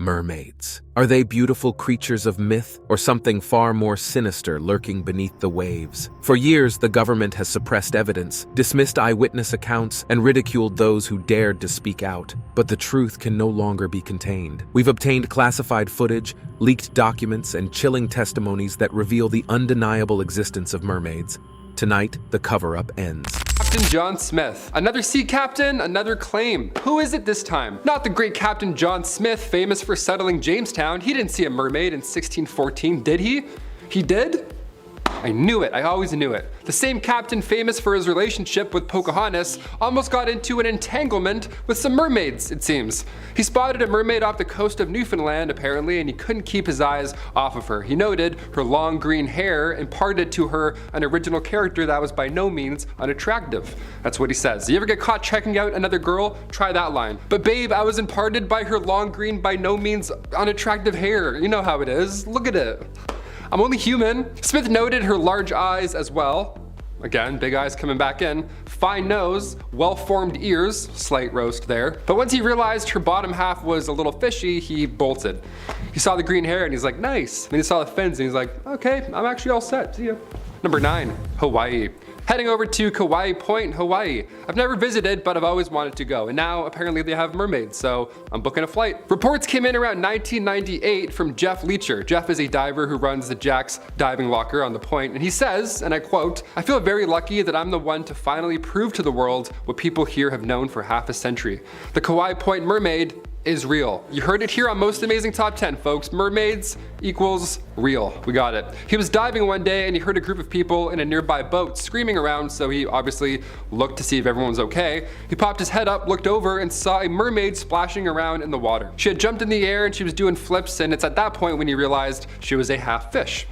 Mermaids. Are they beautiful creatures of myth or something far more sinister lurking beneath the waves? For years, the government has suppressed evidence, dismissed eyewitness accounts, and ridiculed those who dared to speak out. But the truth can no longer be contained. We've obtained classified footage, leaked documents, and chilling testimonies that reveal the undeniable existence of mermaids. Tonight, the cover-up ends. Captain John Smith. Another sea captain, another claim. Who is it this time? Not the great Captain John Smith, famous for settling Jamestown. He didn't see a mermaid in 1614, did he? He did? I knew it, I always knew it. The same captain famous for his relationship with Pocahontas almost got into an entanglement with some mermaids, it seems. He spotted a mermaid off the coast of Newfoundland, apparently, and he couldn't keep his eyes off of her. He noted her long green hair imparted to her an original character that was by no means unattractive. That's what he says. You ever get caught checking out another girl? Try that line. But babe, I was imparted by her long green by no means unattractive hair. You know how it is. Look at it. I'm only human. Smith noted her large eyes as well. Again, big eyes coming back in. Fine nose, well-formed ears, slight roast there. But once he realized her bottom half was a little fishy, he bolted. He saw the green hair and he's like, nice. Then he saw the fins and he's like, okay, I'm actually all set, see ya. Number 9, Hawaii. Heading over to Kauai Point, Hawaii. I've never visited, but I've always wanted to go. And now apparently they have mermaids, so I'm booking a flight. Reports came in around 1998 from Jeff Leacher. Jeff is a diver who runs the Jack's Diving Locker on the point, and he says, and I quote, "I feel very lucky that I'm the one to finally prove to the world what people here have known for half a century. The Kauai Point mermaid is real." You heard it here on Most Amazing Top 10, folks. Mermaids equals real. We got it. He was diving one day and he heard a group of people in a nearby boat screaming around, so he obviously looked to see if everyone was okay. He popped his head up, looked over, and saw a mermaid splashing around in the water. She had jumped in the air and she was doing flips, and it's at that point when he realized she was a half fish.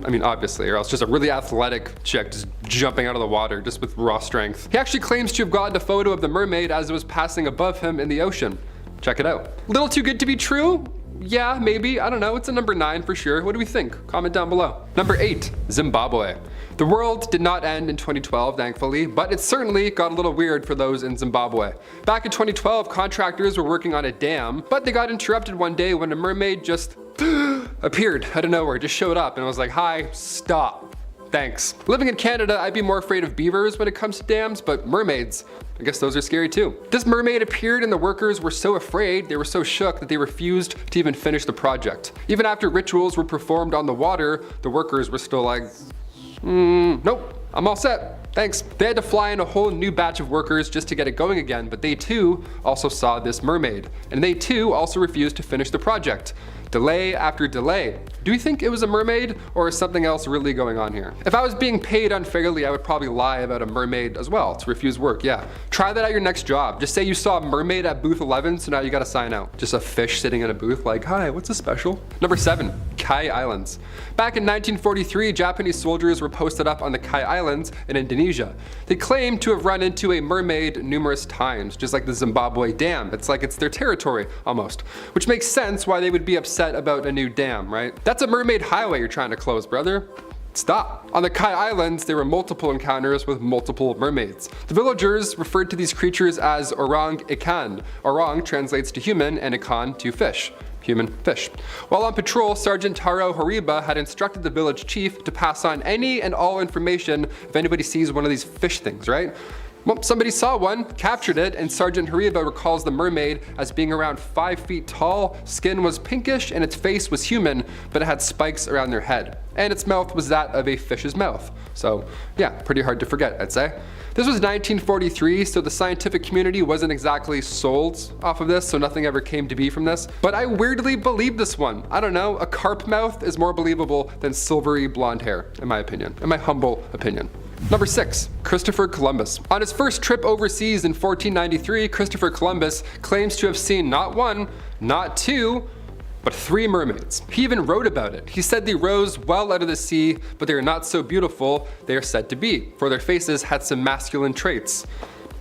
I mean, obviously, or else just a really athletic chick just jumping out of the water just with raw strength. He actually claims to have gotten a photo of the mermaid as it was passing above him in the ocean. Check it out. Little too good to be true? Yeah, maybe, I don't know, it's a number 9 for sure. What do we think? Comment down below. Number 8, Zimbabwe. The world did not end in 2012, thankfully, but it certainly got a little weird for those in Zimbabwe. Back in 2012, contractors were working on a dam, but they got interrupted one day when a mermaid just appeared out of nowhere, just showed up and was like, hi, stop. Thanks. Living in Canada, I'd be more afraid of beavers when it comes to dams, but mermaids, I guess those are scary too. This mermaid appeared and the workers were so afraid, they were so shook that they refused to even finish the project. Even after rituals were performed on the water, the workers were still like, nope, I'm all set. Thanks. They had to fly in a whole new batch of workers just to get it going again, but they too also saw this mermaid. And they too also refused to finish the project. Delay after delay. Do you think it was a mermaid, or is something else really going on here? If I was being paid unfairly, I would probably lie about a mermaid as well, to refuse work, yeah. Try that at your next job. Just say you saw a mermaid at booth 11, so now you gotta sign out. Just a fish sitting in a booth like, hi, what's a special? Number 7, Kai Islands. Back in 1943, Japanese soldiers were posted up on the Kai Islands in Indonesia. They claimed to have run into a mermaid numerous times, just like the Zimbabwe Dam. It's like it's their territory, almost. Which makes sense why they would be upset about a new dam, right? That's a mermaid highway you're trying to close, brother. Stop. On the Kai Islands, there were multiple encounters with multiple mermaids. The villagers referred to these creatures as orang ikan. Orang translates to human and ikan to fish. Human fish. While on patrol, Sergeant Taro Horiba had instructed the village chief to pass on any and all information if anybody sees one of these fish things, right? Well, somebody saw one, captured it, and Sergeant Hariba recalls the mermaid as being around 5 feet tall, skin was pinkish, and its face was human, but it had spikes around their head. And its mouth was that of a fish's mouth. So yeah, pretty hard to forget, I'd say. This was 1943, so the scientific community wasn't exactly sold off of this, so nothing ever came to be from this. But I weirdly believe this one. I don't know, a carp mouth is more believable than silvery blonde hair, in my opinion, in my humble opinion. Number 6, Christopher Columbus. On his first trip overseas in 1493, Christopher Columbus claims to have seen not 1, not 2, but 3 mermaids. He even wrote about it. He said they rose well out of the sea, but they are not so beautiful they are said to be, for their faces had some masculine traits.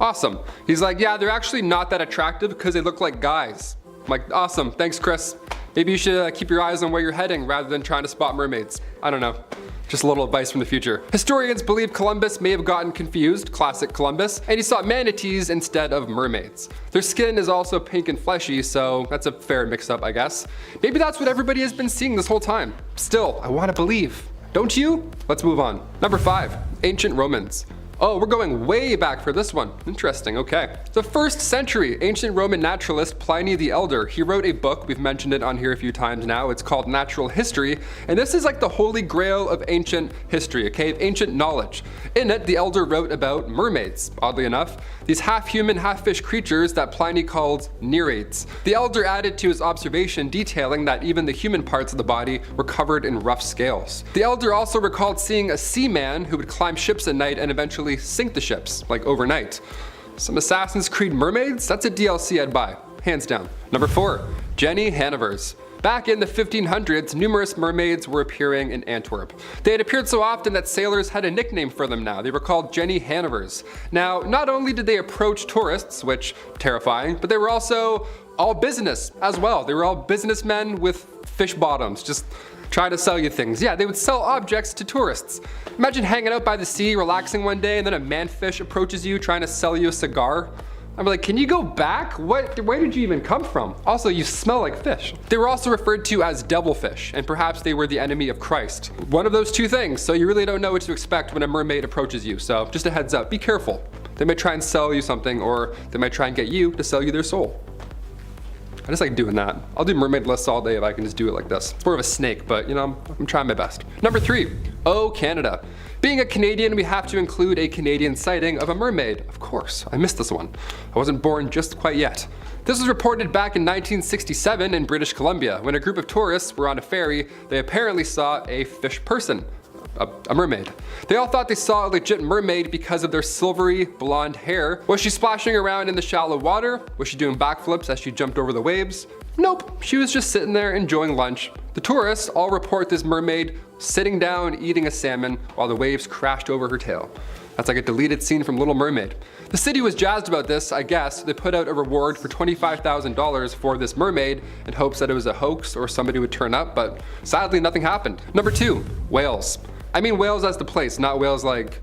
Awesome. He's like, yeah, they're actually not that attractive because they look like guys. I'm like, awesome, thanks Chris. Maybe you should keep your eyes on where you're heading rather than trying to spot mermaids. I don't know. Just a little advice from the future. Historians believe Columbus may have gotten confused, classic Columbus, and he saw manatees instead of mermaids. Their skin is also pink and fleshy, so that's a fair mix-up, I guess. Maybe that's what everybody has been seeing this whole time. Still, I want to believe. Don't you? Let's move on. Number 5, ancient Romans. Oh, we're going way back for this one. Interesting, okay. The 1st century ancient Roman naturalist Pliny the Elder, he wrote a book, we've mentioned it on here a few times now, it's called Natural History, and this is like the holy grail of ancient history, okay, of ancient knowledge. In it, the Elder wrote about mermaids, oddly enough, these half-human, half-fish creatures that Pliny called nereids. The Elder added to his observation detailing that even the human parts of the body were covered in rough scales. The Elder also recalled seeing a seaman who would climb ships at night and eventually sink the ships, like overnight. Some Assassin's Creed mermaids? That's a DLC I'd buy, hands down. Number 4, Jenny Hannovers. Back in the 1500s, numerous mermaids were appearing in Antwerp. They had appeared so often that sailors had a nickname for them now. They were called Jenny Hannovers. Now, not only did they approach tourists, which terrifying, but they were also all business as well. They were all businessmen with fish bottoms, just trying to sell you things. Yeah, they would sell objects to tourists. Imagine hanging out by the sea, relaxing one day, and then a manfish approaches you trying to sell you a cigar. I'm like, can you go back? Where did you even come from? Also, you smell like fish. They were also referred to as devilfish, and perhaps they were the enemy of Christ. One of those two things, so you really don't know what to expect when a mermaid approaches you, so just a heads up, be careful. They might try and sell you something, or they might try and get you to sell you their soul. I just like doing that. I'll do mermaid lists all day if I can just do it like this. It's more of a snake, but you know, I'm trying my best. Number 3, oh, Canada. Being a Canadian, we have to include a Canadian sighting of a mermaid. Of course, I missed this one. I wasn't born just quite yet. This was reported back in 1967 in British Columbia. When a group of tourists were on a ferry, they apparently saw a fish person. A mermaid. They all thought they saw a legit mermaid because of their silvery blonde hair. Was she splashing around in the shallow water? Was she doing backflips as she jumped over the waves? Nope, she was just sitting there enjoying lunch. The tourists all report this mermaid sitting down eating a salmon while the waves crashed over her tail. That's like a deleted scene from Little Mermaid. The city was jazzed about this, I guess. They put out a reward for $25,000 for this mermaid in hopes that it was a hoax or somebody would turn up, but sadly nothing happened. Number 2, Wales. I mean Wales as the place, not Wales like,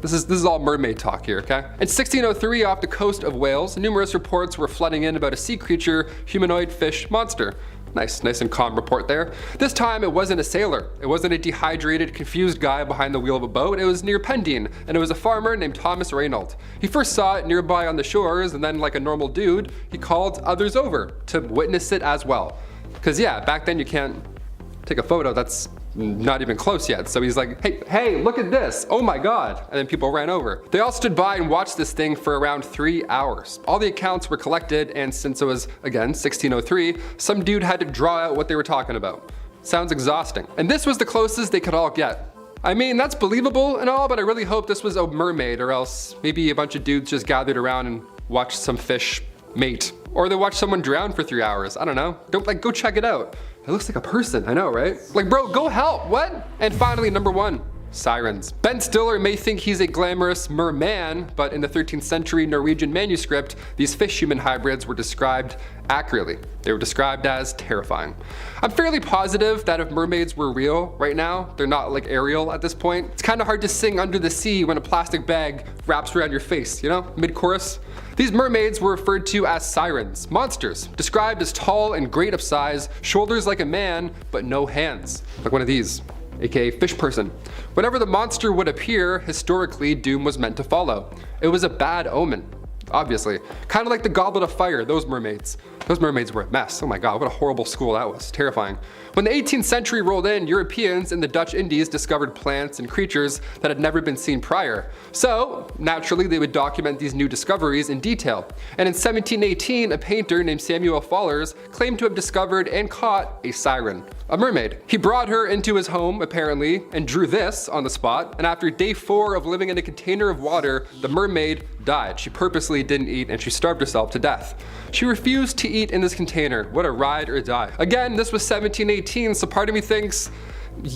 this is all mermaid talk here, okay? In 1603, off the coast of Wales, numerous reports were flooding in about a sea creature, humanoid fish monster. Nice and calm report there. This time it wasn't a sailor. It wasn't a dehydrated, confused guy behind the wheel of a boat. It was near Pendine, and it was a farmer named Thomas Reynold. He first saw it nearby on the shores, and then like a normal dude, he called others over to witness it as well. Cause yeah, back then you can't take a photo that's not even close yet. So he's like, hey, look at this. Oh my God. And then people ran over. They all stood by and watched this thing for around 3 hours. All the accounts were collected, and since it was, again, 1603, some dude had to draw out what they were talking about. Sounds exhausting. And this was the closest they could all get. I mean, that's believable and all, but I really hope this was a mermaid, or else maybe a bunch of dudes just gathered around and watched some fish mate. Or they watched someone drown for 3 hours. I don't know. Go check it out. It looks like a person, I know, right? Like, bro, go help, what? And finally, number 1, sirens. Ben Stiller may think he's a glamorous merman, but in the 13th century Norwegian manuscript, these fish-human hybrids were described accurately. They were described as terrifying. I'm fairly positive that if mermaids were real right now, they're not like Ariel at this point. It's kind of hard to sing under the sea when a plastic bag wraps around your face, you know, mid-chorus. These mermaids were referred to as sirens, monsters, described as tall and great of size, shoulders like a man, but no hands, like one of these, aka fish person. Whenever the monster would appear, historically, doom was meant to follow. It was a bad omen, obviously. Kind of like the Goblet of Fire, those mermaids. Those mermaids were a mess. Oh my God, what a horrible school that was. Terrifying. When the 18th century rolled in, Europeans in the Dutch Indies discovered plants and creatures that had never been seen prior. So, naturally, they would document these new discoveries in detail. And in 1718, a painter named Samuel Fallers claimed to have discovered and caught a siren, a mermaid. He brought her into his home, apparently, and drew this on the spot. And after day 4 of living in a container of water, the mermaid died. She purposely didn't eat, and she starved herself to death. She refused to eat in this container. What a ride or die. Again, this was 1718, so part of me thinks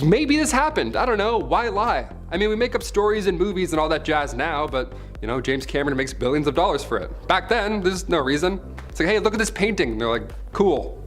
maybe this happened. I don't know, why lie? I mean, we make up stories and movies and all that jazz now, but you know, James Cameron makes billions of dollars for it. Back then, there's no reason. It's like, hey, look at this painting. And they're like, cool.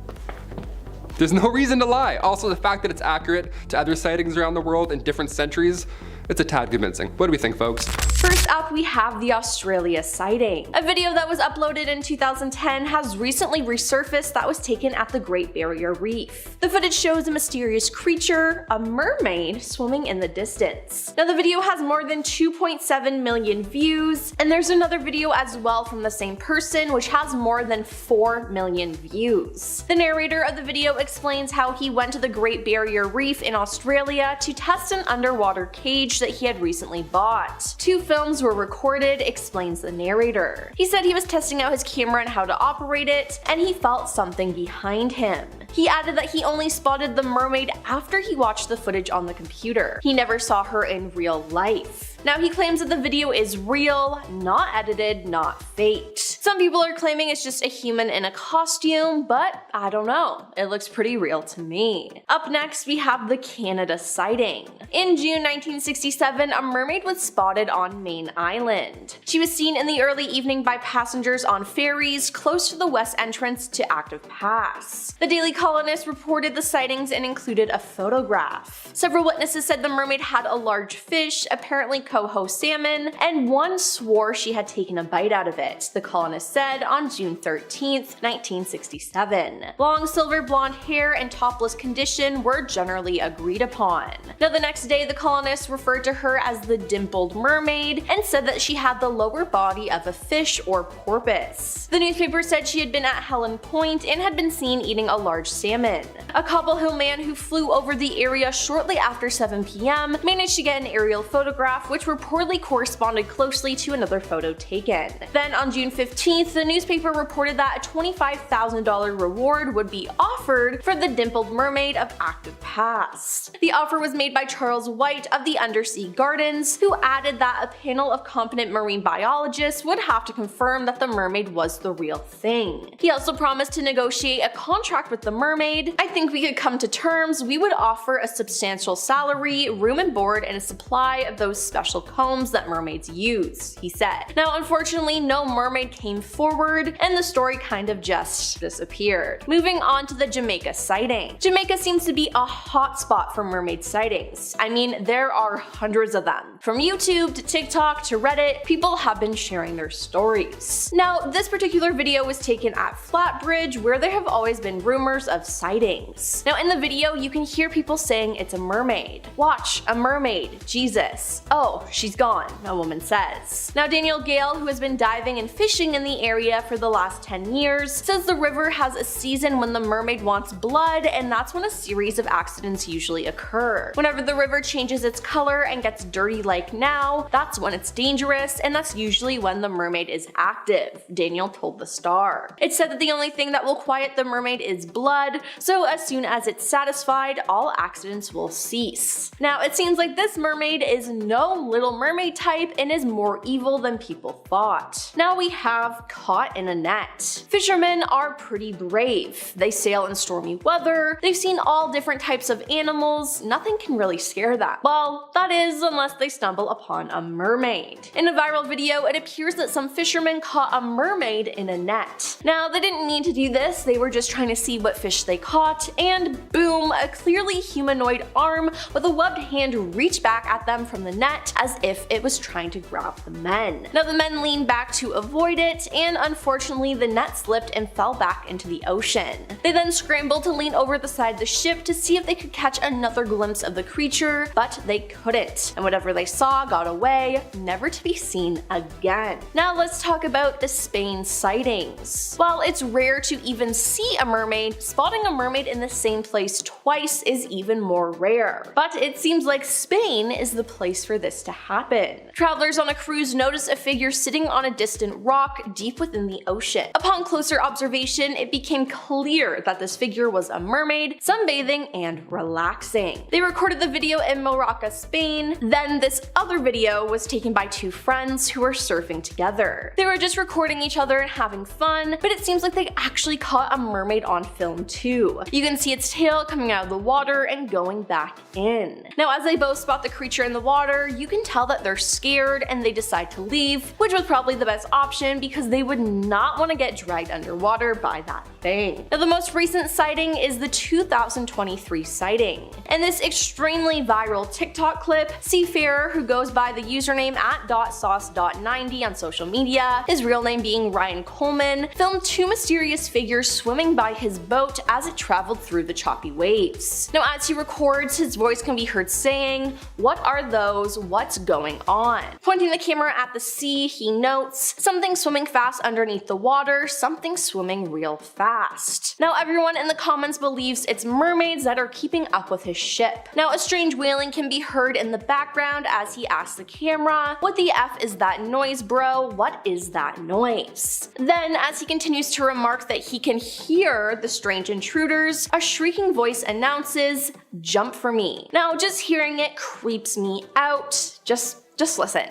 There's no reason to lie. Also, the fact that it's accurate to other sightings around the world in different centuries, it's a tad convincing. What do we think, folks? First up, we have the Australia sighting. A video that was uploaded in 2010 has recently resurfaced that was taken at the Great Barrier Reef. The footage shows a mysterious creature, a mermaid, swimming in the distance. Now the video has more than 2.7 million views, and there's another video as well from the same person which has more than 4 million views. The narrator of the video explains how he went to the Great Barrier Reef in Australia to test an underwater cage that he had recently bought. 2 films were recorded, explains the narrator. He said he was testing out his camera and how to operate it, and he felt something behind him. He added that he only spotted the mermaid after he watched the footage on the computer. He never saw her in real life. Now he claims that the video is real, not edited, not faked. Some people are claiming it's just a human in a costume, but I don't know. It looks pretty real to me. Up next, we have the Canada sighting. In June 1967, a mermaid was spotted on Main Island. She was seen in the early evening by passengers on ferries close to the west entrance to Active Pass. The Daily Colonist reported the sightings and included a photograph. Several witnesses said the mermaid had a large fish, apparently coho salmon, and one swore she had taken a bite out of it, the Colonist said on June 13th, 1967. Long silver blonde hair and topless condition were generally agreed upon. Now the next day, the Colonist referred to her as the dimpled mermaid and said that she had the lower body of a fish or porpoise. The newspaper said she had been at Helen Point and had been seen eating a large salmon. A Cobble Hill man who flew over the area shortly after 7 p.m. managed to get an aerial photograph which reportedly corresponded closely to another photo taken. Then on June 15th, the newspaper reported that a $25,000 reward would be offered for the dimpled mermaid of Active Pass. The offer was made by Charles White of the Undersea Gardens, who added that a panel of competent marine biologists would have to confirm that the mermaid was the real thing. He also promised to negotiate a contract with the mermaid. I think we could come to terms. We would offer a substantial salary, room and board, and a supply of those special combs that mermaids use, he said. Now unfortunately, no mermaid came forward, and the story kind of just disappeared. Moving on to the Jamaica sighting. Jamaica seems to be a hot spot for mermaid sightings. I mean, there are hundreds of them. From YouTube to TikTok to Reddit, people have been sharing their stories. Now, this particular video was taken at Flatbridge, where there have always been rumors of sightings. Now in the video, you can hear people saying it's a mermaid. Watch, a mermaid, Jesus. Oh, she's gone, a woman says. Now Daniel Gale, who has been diving and fishing in the area for the last 10 years, says the river has a season when the mermaid wants blood, and that's when a series of accidents usually occur. Whenever the river changes its color and gets dirty like now, that's when it's dangerous, and that's usually when the mermaid is active, Daniel told the Star. It said that the only thing that will quiet the mermaid is blood, so as soon as it's satisfied, all accidents will cease. Now it seems like this mermaid is no Little Mermaid type and is more evil than people thought. Now we have caught in a net. Fishermen are pretty brave. They sail in stormy weather, they've seen all different types of animals, nothing can really scare them. Well, that is unless they stumble upon a mermaid. In a viral video, it appears that some fishermen caught a mermaid in a net. Now they didn't need to do this, they were just trying to see what fish they caught, and boom, a clearly humanoid arm with a webbed hand reached back at them from the net as if it was trying to grab the men. Now the men leaned back to avoid it, and unfortunately the net slipped and fell back into the ocean. They then scrambled to lean over the side of the ship to see if they could catch another glimpse of the creature, but they couldn't, and whatever they saw got away, never to be seen again. Now let's talk about the Spain sightings. While it's rare to even see a mermaid, spotting a mermaid in the same place twice is even more rare. But it seems like Spain is the place for this to happen. Travelers on a cruise noticed a figure sitting on a distant rock deep within the ocean. Upon closer observation, it became clear that this figure was a mermaid, sunbathing and relaxing. They recorded the video in Morocco, Spain. Then this other video was taken by 2 friends who were surfing together. They were just recording each other and having fun, but it seems like they actually caught a mermaid on film too. You can see its tail coming out of the water and going back in. Now as they both spot the creature in the water, you can can tell that they're scared and they decide to leave, which was probably the best option because they would not want to get dragged underwater by that thing. Now, the most recent sighting is the 2023 sighting. In this extremely viral TikTok clip, seafarer who goes by the username @sauce.90 on social media, his real name being Ryan Coleman, filmed two mysterious figures swimming by his boat as it traveled through the choppy waves. Now, as he records, his voice can be heard saying, "What are those? What's going on?" Pointing the camera at the sea, he notes, "Something swimming fast underneath the water, something swimming real fast." Now, everyone in the comments believes it's mermaids that are keeping up with his ship. Now, a strange wailing can be heard in the background as he asks the camera, "What the F is that noise, bro? What is that noise?" Then, as he continues to remark that he can hear the strange intruders, a shrieking voice announces, "Jump for me." Now, just hearing it creeps me out. Just listen.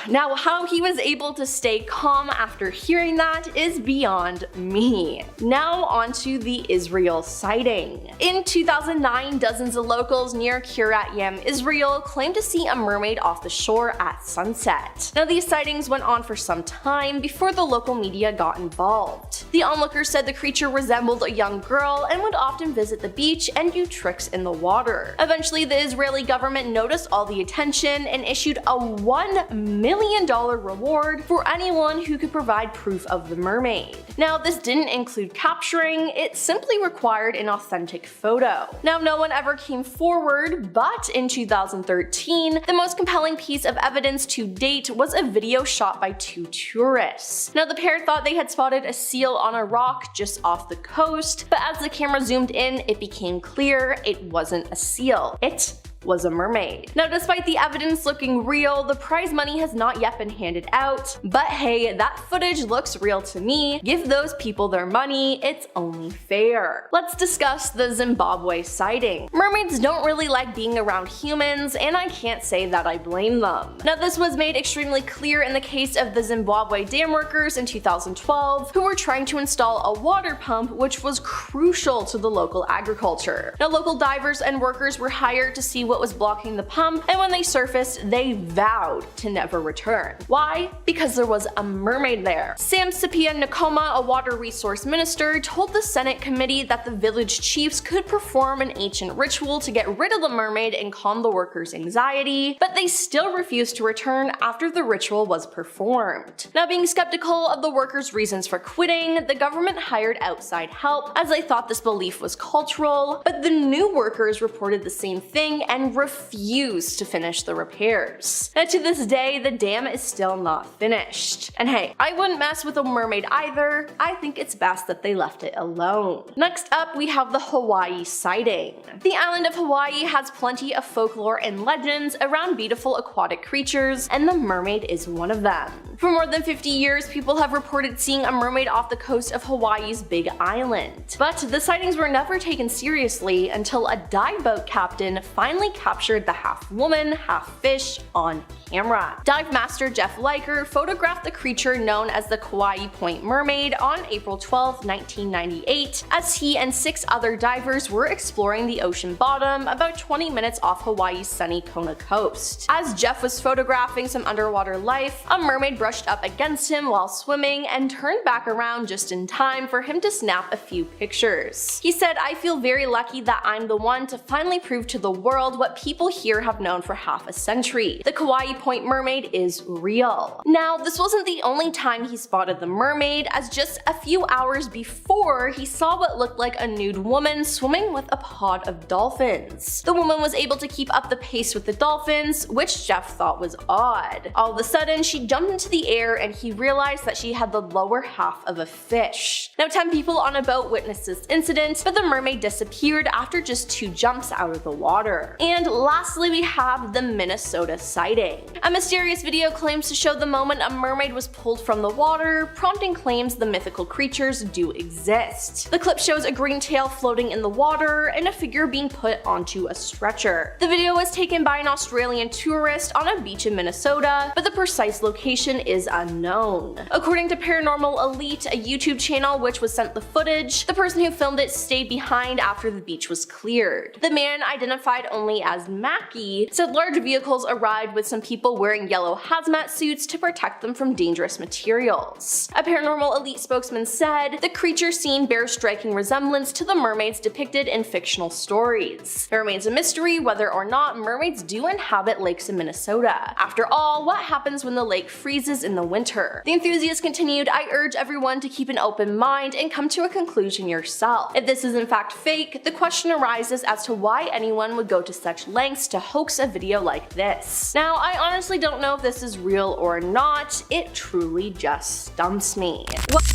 Now, how he was able to stay calm after hearing that is beyond me. Now onto the Israel sighting. In 2009, dozens of locals near Kiryat Yam, Israel claimed to see a mermaid off the shore at sunset. Now, these sightings went on for some time before the local media got involved. The onlookers said the creature resembled a young girl and would often visit the beach and do tricks in the water. Eventually, the Israeli government noticed all the attention and issued a $1 million reward for anyone who could provide proof of the mermaid. Now, this didn't include capturing, it simply required an authentic photo. Now, no one ever came forward, but in 2013, the most compelling piece of evidence to date was a video shot by two tourists. Now, the pair thought they had spotted a seal on a rock just off the coast, but as the camera zoomed in, it became clear it wasn't a seal. It was a mermaid. Now, despite the evidence looking real, the prize money has not yet been handed out, but hey, that footage looks real to me. Give those people their money, it's only fair. Let's discuss the Zimbabwe sighting. Mermaids don't really like being around humans, and I can't say that I blame them. Now, this was made extremely clear in the case of the Zimbabwe dam workers in 2012, who were trying to install a water pump which was crucial to the local agriculture. Now, local divers and workers were hired to see what was blocking the pump, and when they surfaced, they vowed to never return. Why? Because there was a mermaid there. Sam Sipia Nkoma, a water resource minister, told the Senate committee that the village chiefs could perform an ancient ritual to get rid of the mermaid and calm the workers' anxiety, but they still refused to return after the ritual was performed. Now, being skeptical of the workers' reasons for quitting, the government hired outside help as they thought this belief was cultural, but the new workers reported the same thing and refused to finish the repairs. Now, to this day, the dam is still not finished. And hey, I wouldn't mess with a mermaid either. I think it's best that they left it alone. Next up, we have the Hawaii sighting. The island of Hawaii has plenty of folklore and legends around beautiful aquatic creatures, and the mermaid is one of them. For more than 50 years, people have reported seeing a mermaid off the coast of Hawaii's Big Island. But the sightings were never taken seriously until a dive boat captain finally captured the half-woman, half-fish on camera. Dive master Jeff Leiker photographed the creature known as the Kauai Point Mermaid on April 12, 1998, as he and 6 other divers were exploring the ocean bottom about 20 minutes off Hawaii's sunny Kona coast. As Jeff was photographing some underwater life, a mermaid brushed up against him while swimming and turned back around just in time for him to snap a few pictures. He said, "I feel very lucky that I'm the one to finally prove to the world what people here have known for half a century. The Kauai Point Mermaid is real." Now, this wasn't the only time he spotted the mermaid, as just a few hours before, he saw what looked like a nude woman swimming with a pod of dolphins. The woman was able to keep up the pace with the dolphins, which Jeff thought was odd. All of a sudden, she jumped into the air and he realized that she had the lower half of a fish. Now, 10 people on a boat witnessed this incident, but the mermaid disappeared after just 2 jumps out of the water. And lastly, we have the Minnesota sighting. A mysterious video claims to show the moment a mermaid was pulled from the water, prompting claims the mythical creatures do exist. The clip shows a green tail floating in the water and a figure being put onto a stretcher. The video was taken by an Australian tourist on a beach in Minnesota, but the precise location is unknown. According to Paranormal Elite, a YouTube channel which was sent the footage, the person who filmed it stayed behind after the beach was cleared. The man, identified only as Mackie, said large vehicles arrived with some people wearing yellow hazmat suits to protect them from dangerous materials. A Paranormal Elite spokesman said, the creature seen bears striking resemblance to the mermaids depicted in fictional stories. It remains a mystery whether or not mermaids do inhabit lakes in Minnesota. After all, what happens when the lake freezes in the winter? The enthusiast continued, I urge everyone to keep an open mind and come to a conclusion yourself. If this is in fact fake, the question arises as to why anyone would go to such lengths to hoax a video like this. Now, I honestly don't know if this is real or not, it truly just stumps me.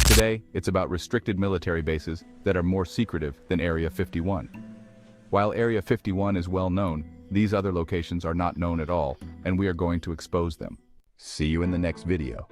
Today, it's about restricted military bases that are more secretive than Area 51. While Area 51 is well known, these other locations are not known at all, and we are going to expose them. See you in the next video.